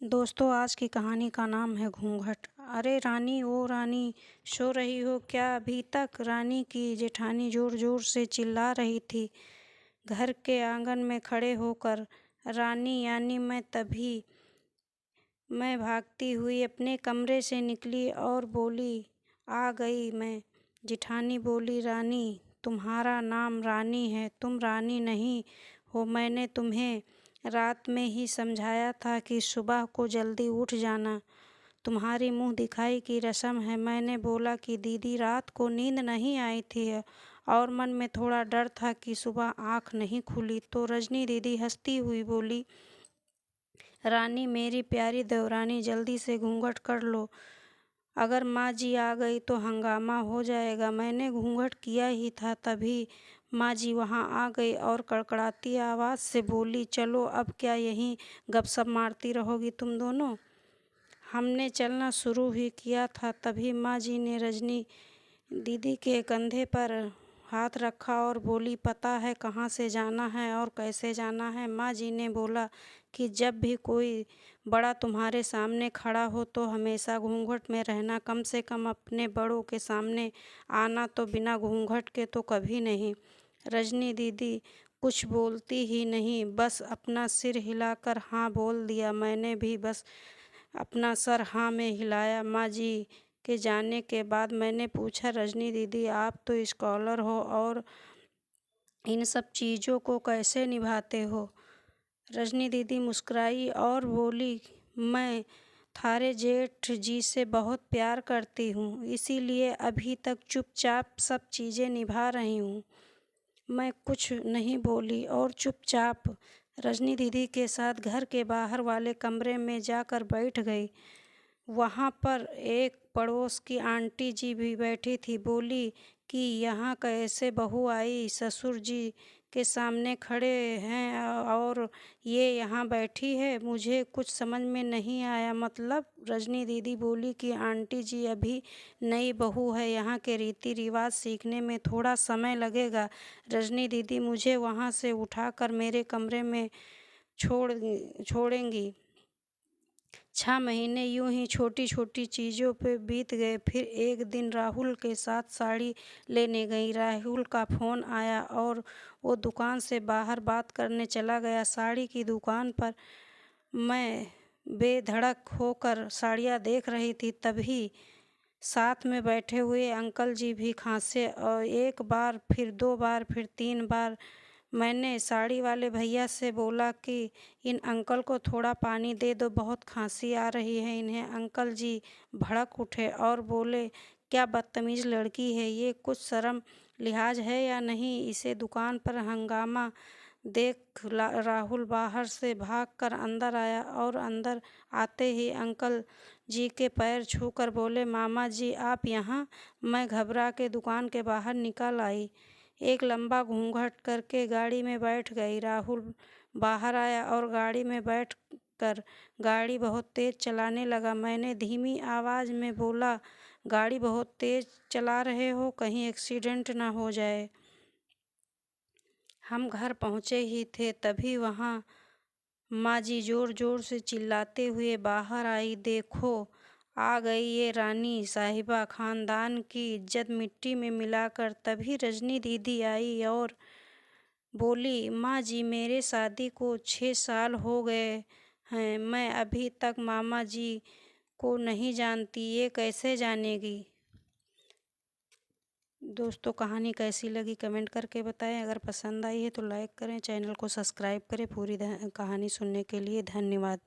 दोस्तों, आज की कहानी का नाम है घूंघट। अरे रानी, ओ रानी, सो रही हो क्या अभी तक? रानी की जेठानी जोर जोर से चिल्ला रही थी घर के आंगन में खड़े होकर। रानी यानी मैं भागती हुई अपने कमरे से निकली और बोली, आ गई मैं। जेठानी बोली, रानी, तुम्हारा नाम रानी है, तुम रानी नहीं हो। मैंने तुम्हें रात में ही समझाया था कि सुबह को जल्दी उठ जाना, तुम्हारी मुंह दिखाई की रस्म है। मैंने बोला कि दीदी रात को नींद नहीं आई थी और मन में थोड़ा डर था कि सुबह आँख नहीं खुली। तो रजनी दीदी हंसती हुई बोली, रानी मेरी प्यारी देवरानी, जल्दी से घूंघट कर लो, अगर माँ जी आ गई तो हंगामा हो जाएगा। मैंने घूंघट किया ही था, तभी माँ जी वहाँ आ गई और कड़कड़ाती आवाज़ से बोली, चलो अब क्या यहीं गपशप मारती रहोगी तुम दोनों? हमने चलना शुरू ही किया था, तभी माँ जी ने रजनी दीदी के कंधे पर हाथ रखा और बोली, पता है कहाँ से जाना है और कैसे जाना है? माँ जी ने बोला कि जब भी कोई बड़ा तुम्हारे सामने खड़ा हो तो हमेशा घूंघट में रहना, कम से कम अपने बड़ों के सामने आना तो बिना घूंघट के तो कभी नहीं। रजनी दीदी कुछ बोलती ही नहीं, बस अपना सिर हिलाकर हाँ बोल दिया। मैंने भी बस अपना सर हाँ में हिलाया। माँ जी के जाने के बाद मैंने पूछा, रजनी दीदी आप तो स्कॉलर हो और इन सब चीज़ों को कैसे निभाते हो? रजनी दीदी मुस्कुराई और बोली, मैं थारे जेठ जी से बहुत प्यार करती हूँ, इसीलिए अभी तक चुपचाप सब चीज़ें निभा रही हूँ। मैं कुछ नहीं बोली और चुपचाप रजनी दीदी के साथ घर के बाहर वाले कमरे में जाकर बैठ गई। वहाँ पर एक पड़ोस की आंटी जी भी बैठी थी। बोली कि यहाँ कैसे बहू आई? ससुर जी के सामने खड़े हैं और ये यहाँ बैठी है, मुझे कुछ समझ में नहीं आया। मतलब? रजनी दीदी बोली कि आंटी जी अभी नई बहू है, यहाँ के रीति रिवाज सीखने में थोड़ा समय लगेगा। रजनी दीदी मुझे वहाँ से उठाकर मेरे कमरे में छोड़ेंगी। 6 महीने यूं ही छोटी छोटी चीज़ों पे बीत गए। फिर एक दिन राहुल के साथ साड़ी लेने गई। राहुल का फ़ोन आया और वो दुकान से बाहर बात करने चला गया। साड़ी की दुकान पर मैं बेधड़क होकर साड़ियाँ देख रही थी, तभी साथ में बैठे हुए अंकल जी भी खांसे और एक बार, फिर 2 बार, फिर 3 बार। मैंने साड़ी वाले भैया से बोला कि इन अंकल को थोड़ा पानी दे दो, बहुत खांसी आ रही है इन्हें। अंकल जी भड़क उठे और बोले, क्या बदतमीज़ लड़की है ये, कुछ शर्म लिहाज है या नहीं? इसे दुकान पर हंगामा देख राहुल बाहर से भागकर अंदर आया और अंदर आते ही अंकल जी के पैर छूकर बोले, मामा जी आप यहाँ? मैं घबरा के दुकान के बाहर निकल आई, एक लंबा घूंघट करके गाड़ी में बैठ गई। राहुल बाहर आया और गाड़ी में बैठ कर गाड़ी बहुत तेज़ चलाने लगा। मैंने धीमी आवाज़ में बोला, गाड़ी बहुत तेज़ चला रहे हो, कहीं एक्सीडेंट ना हो जाए। हम घर पहुँचे ही थे, तभी वहाँ माँ जी ज़ोर ज़ोर से चिल्लाते हुए बाहर आई, देखो आ गई ये रानी साहिबा, ख़ानदान की इज्जत मिट्टी में मिलाकर। तभी रजनी दीदी आई और बोली, माँ जी मेरे शादी को 6 साल हो गए हैं, मैं अभी तक मामा जी को नहीं जानती, ये कैसे जानेगी? दोस्तों, कहानी कैसी लगी कमेंट करके बताएं। अगर पसंद आई है तो लाइक करें, चैनल को सब्सक्राइब करें। पूरी कहानी सुनने के लिए धन्यवाद।